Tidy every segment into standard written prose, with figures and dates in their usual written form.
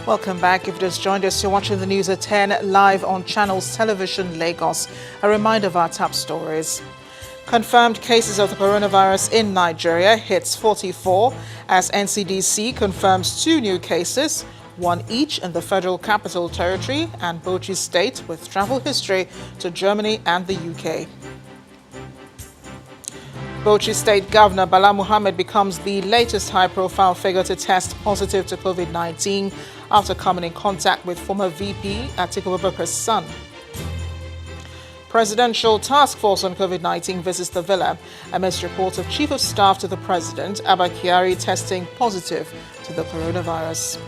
Welcome back. If you just joined us, you're watching the news at 10 live on Channels Television Lagos. A reminder of our top stories. Confirmed cases of the coronavirus in Nigeria hits 44 as NCDC confirms 2 new cases, 1 each in the Federal Capital Territory and Bauchi State with travel history to Germany and the UK. Bauchi State Governor Bala Muhammad becomes the latest high-profile figure to test positive to COVID-19 after coming in contact with former VP Atiku Abubakar's son. Presidential Task Force on COVID-19 visits the villa amidst reports of Chief of Staff to the President, Abba Kyari, testing positive to the coronavirus.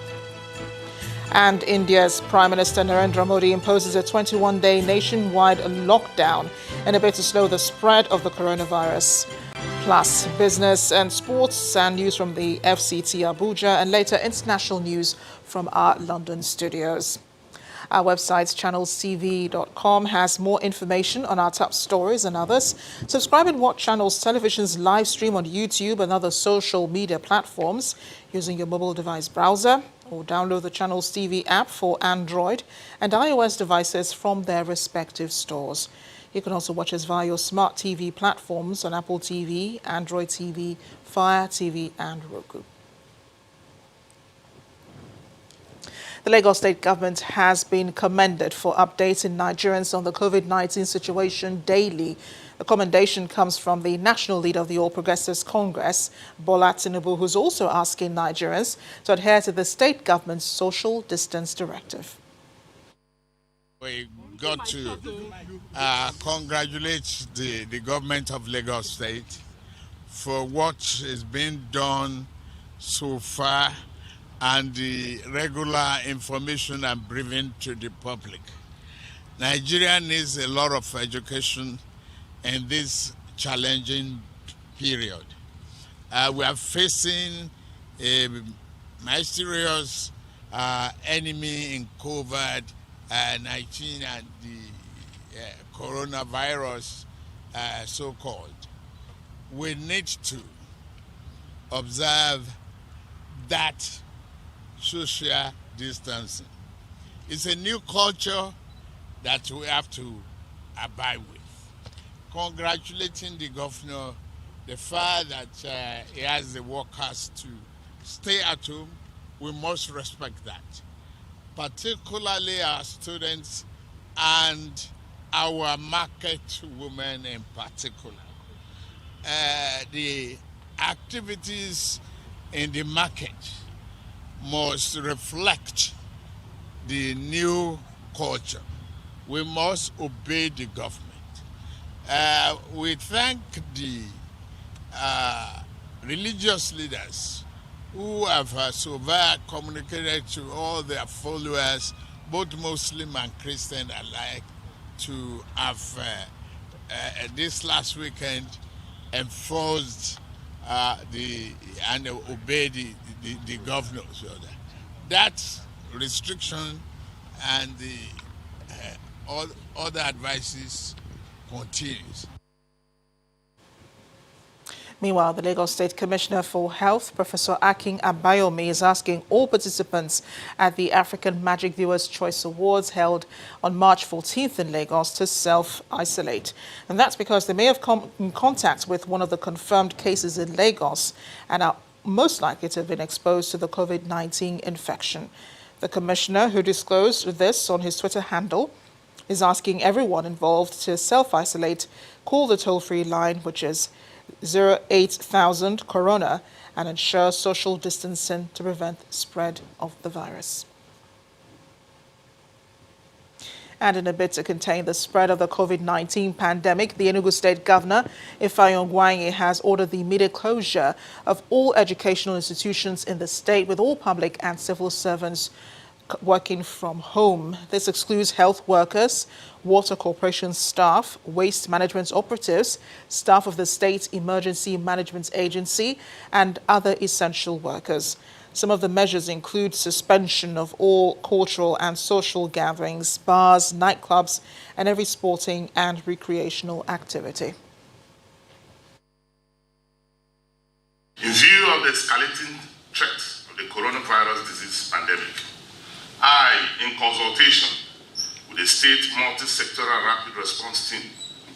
And India's Prime Minister Narendra Modi imposes a 21-day nationwide lockdown in a bid to slow the spread of the coronavirus. Plus, business and sports and news from the FCT Abuja, and later international news from our London studios. Our website, channelstv.com, has more information on our top stories and others. Subscribe and watch Channels Television's live stream on YouTube and other social media platforms using your mobile device browser, or download the Channels TV app for Android and iOS devices from their respective stores. You can also watch us via your smart TV platforms on Apple TV, Android TV, Fire TV, and Roku. The Lagos State government has been commended for updating Nigerians on the COVID-19 situation daily. The commendation comes from the national leader of the All Progressives Congress, Bola Tinubu, who's also asking Nigerians to adhere to the state government's social distance directive. We got to congratulate the government of Lagos State for what is being done so far and the regular information and briefing to the public. Nigeria needs a lot of education in this challenging period. We are facing a mysterious enemy in COVID-19 and the coronavirus, so-called. We need to observe that social distancing. It's a new culture that we have to abide with. Congratulating the governor, the fact that he has the workers to stay at home, we must respect that. Particularly our students and our market women in particular. The activities in the market must reflect the new culture. We must obey the government. We thank the religious leaders who have so far communicated to all their followers, both Muslim and Christian alike, to have this last weekend enforced and obey the governor. So that restriction and the all other advices continues. Meanwhile, the Lagos State Commissioner for Health, Professor Akin Abayomi, is asking all participants at the African Magic Viewers' Choice Awards held on March 14th in Lagos to self-isolate. And that's because they may have come in contact with one of the confirmed cases in Lagos and are most likely to have been exposed to the COVID-19 infection. The Commissioner, who disclosed this on his Twitter handle, is asking everyone involved to self-isolate, call the toll-free line, which is 08000 Corona, and ensure social distancing to prevent the spread of the virus. And in a bid to contain the spread of the COVID-19 pandemic, the Enugu State Governor, Ifeanyi Ugwuanyi, has ordered the immediate closure of all educational institutions in the state, with all public and civil servants working from home. This excludes health workers, water corporation staff, waste management operatives, staff of the State Emergency Management Agency, and other essential workers. Some of the measures include suspension of all cultural and social gatherings, bars, nightclubs, and every sporting and recreational activity. In view of the escalating threat of the coronavirus disease pandemic, I, in consultation with the state multi-sectoral rapid response team,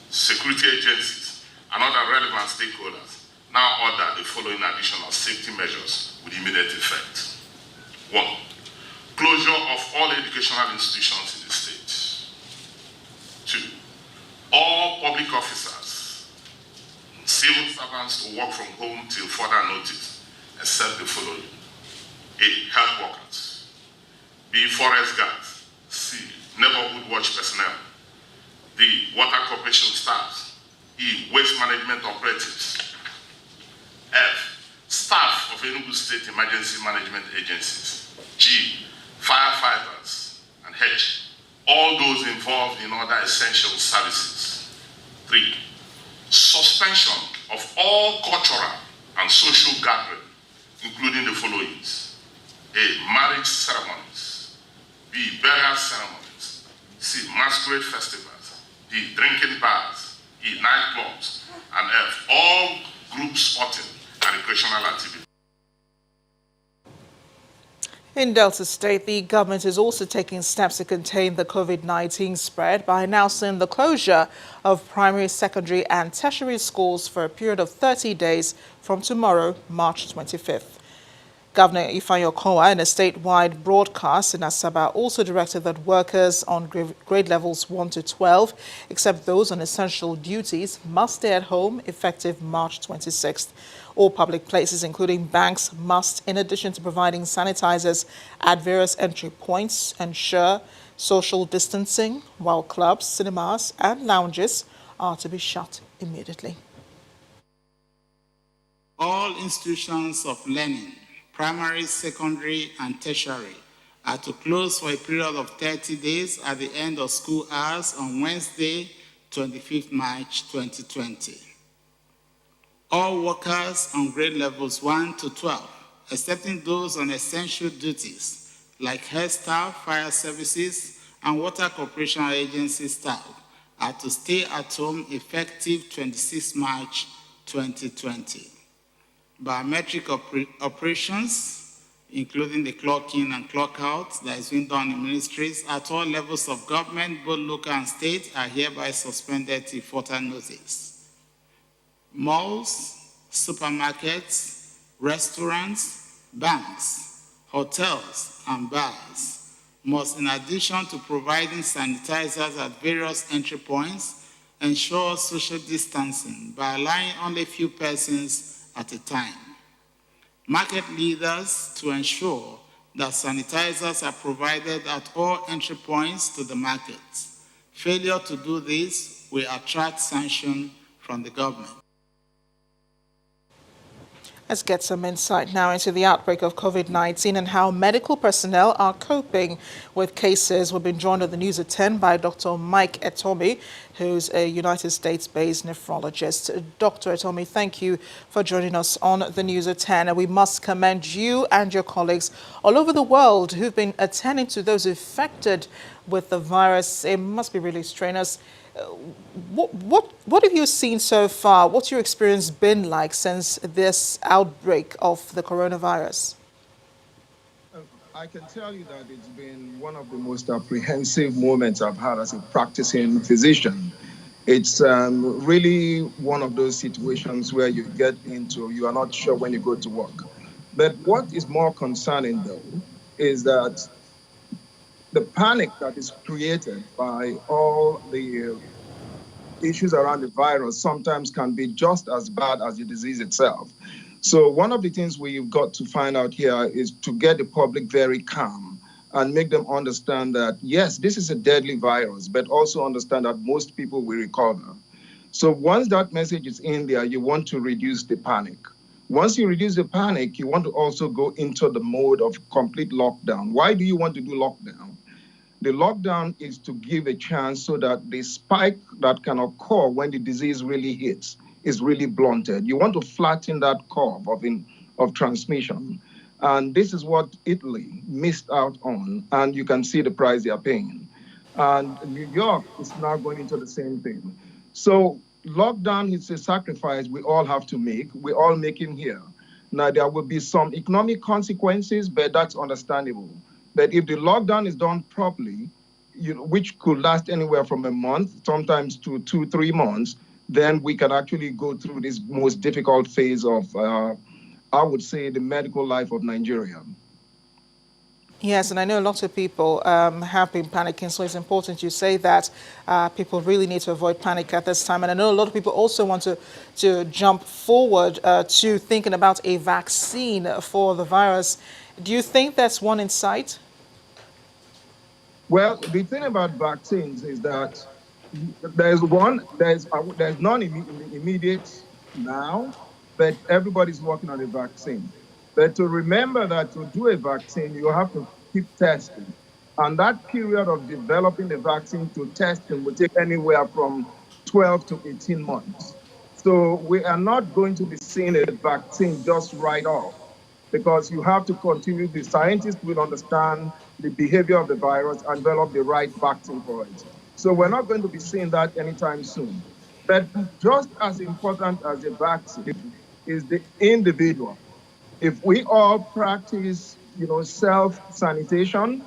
security agencies, and other relevant stakeholders, now order the following additional safety measures with immediate effect. 1. Closure of all educational institutions in the state. 2. All public officers, civil servants to work from home till further notice, except the following. A. Health workers. B. Forest guards. C. Neighborhood watch personnel. D. Water corporation staff. E. Waste management operatives. F. Staff of Enugu State Emergency Management Agencies. G. Firefighters. And H. All those involved in other essential services. 3. Suspension of all cultural and social gathering, including the following. A. Marriage ceremonies. B. Burial ceremonies. C. Masquerade festivals. D. Drinking bars. E. Nightclubs. And F. All group sporting and recreational activities. In Delta State, the government is also taking steps to contain the COVID-19 spread by announcing the closure of primary, secondary and tertiary schools for a period of 30 days from tomorrow, March 25th. Governor Ifeanyi Okowa, in a statewide broadcast in Asaba, also directed that workers on grade levels 1 to 12, except those on essential duties, must stay at home effective March 26th. All public places, including banks, must, in addition to providing sanitizers at various entry points, ensure social distancing, while clubs, cinemas and lounges are to be shut immediately. All institutions of learning, primary, secondary, and tertiary, are to close for a period of 30 days at the end of school hours on Wednesday, 25th March 2020. All workers on grade levels 1 to 12, excepting those on essential duties, like health staff, fire services, and water corporation agency staff, are to stay at home effective 26 March 2020. Biometric operations, including the clock in and clock out that is being done in ministries at all levels of government, both local and state, are hereby suspended till further notice. Malls, supermarkets, restaurants, banks, hotels, and bars must, in addition to providing sanitizers at various entry points, ensure social distancing by allowing only a few persons at a time. Market leaders to ensure that sanitizers are provided at all entry points to the markets. Failure to do this will attract sanction from the government. Let's get some insight now into the outbreak of COVID-19 and how medical personnel are coping with cases. We've been joined on the news at 10 by Dr. Mike Etomi, who's a United States-based nephrologist. Dr. Etomi, thank you for joining us on the news at 10. And we must commend you and your colleagues all over the world who've been attending to those affected with the virus. It must be really strenuous. What have you seen so far? What's your experience been like since this outbreak of the coronavirus? I can tell you that it's been one of the most apprehensive moments I've had as a practicing physician. It's really one of those situations where you get into, you are not sure when you go to work. But what is more concerning, though, is that the panic that is created by all the issues around the virus sometimes can be just as bad as the disease itself. So one of the things we've got to find out here is to get the public very calm and make them understand that, yes, this is a deadly virus, but also understand that most people will recover. So once that message is in there, you want to reduce the panic. Once you reduce the panic, you want to also go into the mode of complete lockdown. Why do you want to do lockdown? The lockdown is to give a chance so that the spike that can occur when the disease really hits is really blunted. You want to flatten that curve of transmission. And this is what Italy missed out on. And you can see the price they are paying. And New York is now going into the same thing. So lockdown is a sacrifice we all have to make. We're all making here. Now, there will be some economic consequences, but that's understandable. But if the lockdown is done properly, which could last anywhere from a month, sometimes to 2, 3 months, then we can actually go through this most difficult phase of, I would say, the medical life of Nigeria. Yes, and I know lots of people have been panicking, so it's important you say that. People really need to avoid panic at this time. And I know a lot of people also want to jump forward to thinking about a vaccine for the virus. Do you think that's one in sight? Well, the thing about vaccines is that there's none immediate now, but everybody's working on a vaccine. But to remember that to do a vaccine, you have to keep testing. And that period of developing the vaccine to testing will take anywhere from 12 to 18 months. So we are not going to be seeing a vaccine just right off, because you have to continue. The scientists will understand the behavior of the virus and develop the right vaccine for it. So we're not going to be seeing that anytime soon. But just as important as the vaccine is the individual. If we all practice, self-sanitation,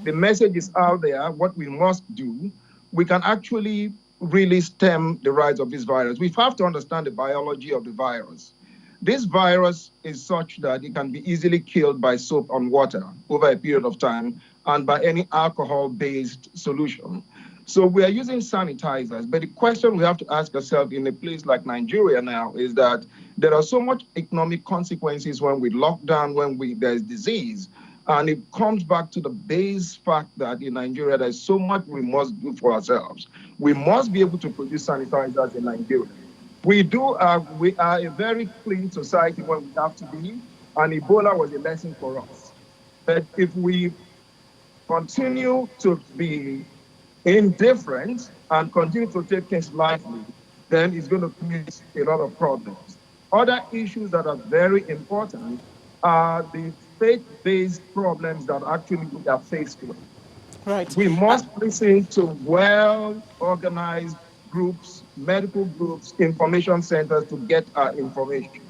the message is out there, what we must do, we can actually really stem the rise of this virus. We have to understand the biology of the virus. This virus is such that it can be easily killed by soap and water over a period of time and by any alcohol-based solution. So we are using sanitizers, but the question we have to ask ourselves in a place like Nigeria now is that there are so much economic consequences when we lock down, when there's disease. And it comes back to the base fact that in Nigeria, there's so much we must do for ourselves. We must be able to produce sanitizers in Nigeria. We are a very clean society when we have to be, and Ebola was a lesson for us. But if we continue to be indifferent and continue to take things lightly, then it's going to create a lot of problems. Other issues that are very important are the faith-based problems that actually we are faced with. Right. We must listen to well-organized groups, medical groups, information centers to get our information.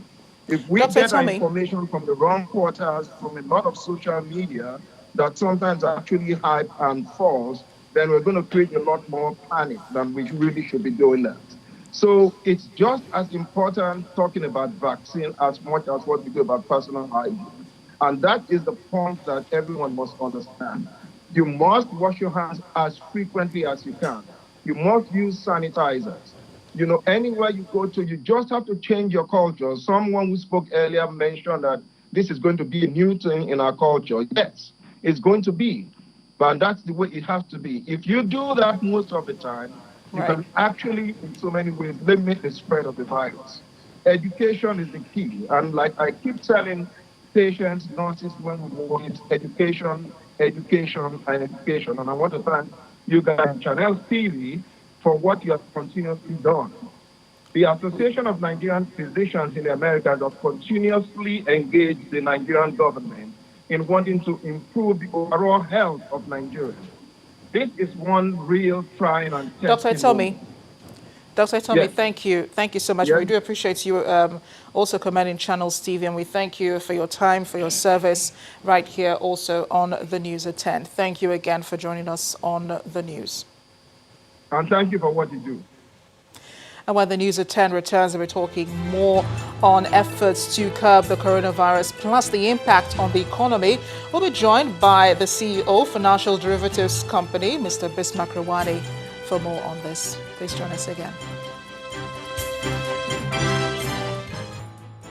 If we get our information from the wrong quarters, from a lot of social media that sometimes are actually hype and false, then we're going to create a lot more panic than we really should be doing that. So it's just as important talking about vaccine as much as what we do about personal hygiene. And that is the point that everyone must understand. You must wash your hands as frequently as you can. You must use sanitizers. Anywhere you go to, you just have to change your culture. Someone who spoke earlier mentioned that this is going to be a new thing in our culture. Yes, it's going to be. But that's the way it has to be. If you do that most of the time, you can actually, in so many ways, limit the spread of the virus. Education is the key. And like I keep telling patients, nurses, when we want education, education, and education. And I want to thank you guys, Channel TV, for what you have continuously done. The Association of Nigerian Physicians in the Americas have continuously engaged the Nigerian government in wanting to improve the overall health of Nigeria. This is one real trying and testing Dr. Tommy, yes. Thank you. Thank you so much. Yes. We do appreciate you also commending Channels TV, and we thank you for your time, for your service right here also on the News at 10. Thank you again for joining us on the news. And thank you for what you do. And when the News at 10 returns, we're talking more on efforts to curb the coronavirus, plus the impact on the economy. We'll be joined by the CEO, Financial Derivatives Company, Mr. Bismarck Rawani, for more on this. Please join us again.